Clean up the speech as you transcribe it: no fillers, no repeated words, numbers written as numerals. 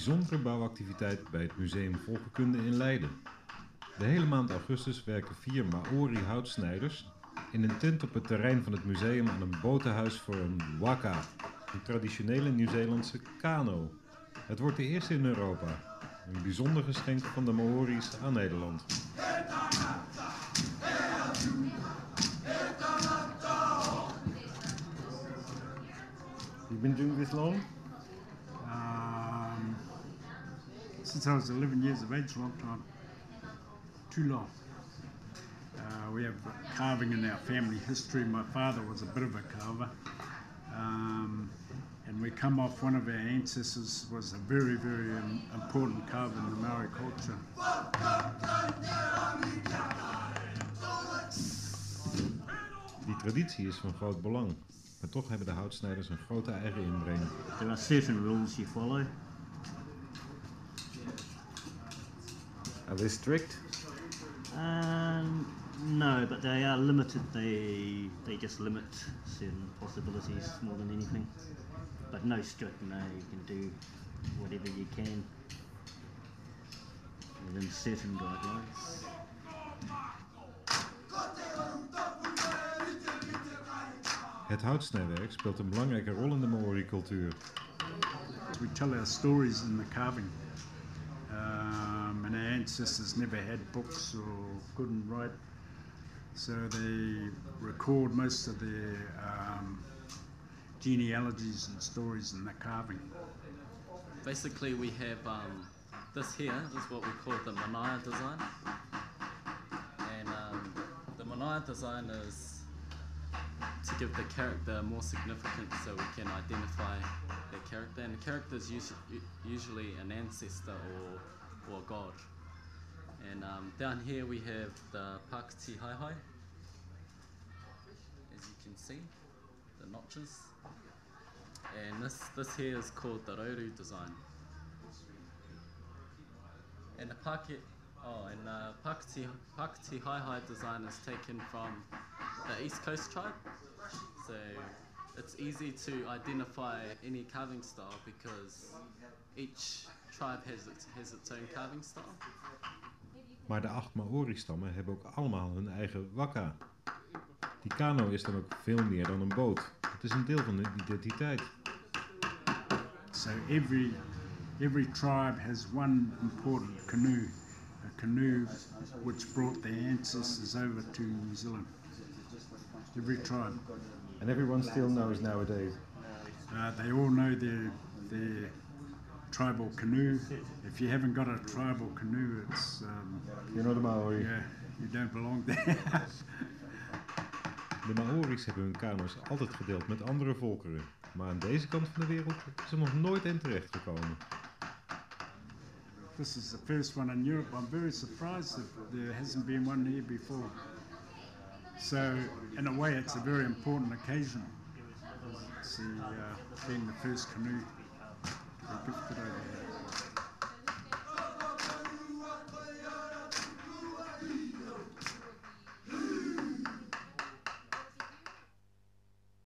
bijzondere bouwactiviteit bij het Museum Volkenkunde in Leiden. De hele maand augustus werken 4 Maori houtsnijders in een tent op het terrein van het museum aan een boothuis voor een waka, een traditionele Nieuw-Zeelandse kano. Het wordt de eerste in Europa, een bijzonder geschenk van de Maori's aan Nederland. You've been doing this long? Since I was 11 years of age, long time. Too long. We have carving in our family history. My father was a bit of a carver. And we come off one of our ancestors was a very, very important carver in the Maori culture. Die traditie is van groot belang, maar toch hebben de houtsnijders een grote eigen inbreng. There are certain rules you follow. Are they strict? No, but they are limited. They just limit certain possibilities more than anything. But no strict, no, you can do whatever you can within certain guidelines. Het houtsnijwerk speelt een belangrijke rol in de Maori-cultuur. We tell our stories in the carving. And our ancestors never had books or couldn't write, so they record most of their genealogies and stories in the carving. Basically, we have this here is what we call the Manaya design, and the Manaya design is to give the character more significance so we can identify their character, and the character is usually an ancestor or god. And down here we have the Pakiti Haihai, as you can see, the notches. And this here is called the Roru design. And the Pakiti Haihai design is taken from the East Coast tribe. So it's easy to identify any carving style because each tribe has its own carving style. Maar de 8 Maori-stammen hebben ook allemaal hun eigen waka. Die kano is dan ook veel meer dan een boot. Het is een deel van hun identiteit. So every tribe has one important canoe, a canoe which brought their ancestors over to New Zealand. Every tribe. And everyone still knows nowadays. They all know their tribal canoe. If you haven't got a tribal canoe, it's You're not a Maori. yeah, you don't belong there. De Maori's hebben hun kano's altijd gedeeld met andere volkeren. Maar aan deze kant van de wereld is er nog nooit in terechtgekomen. This is the first one in Europe. I'm very surprised that there hasn't been one here before. So, in a way, it's a very important occasion. It's being the first canoe to be gifted over here.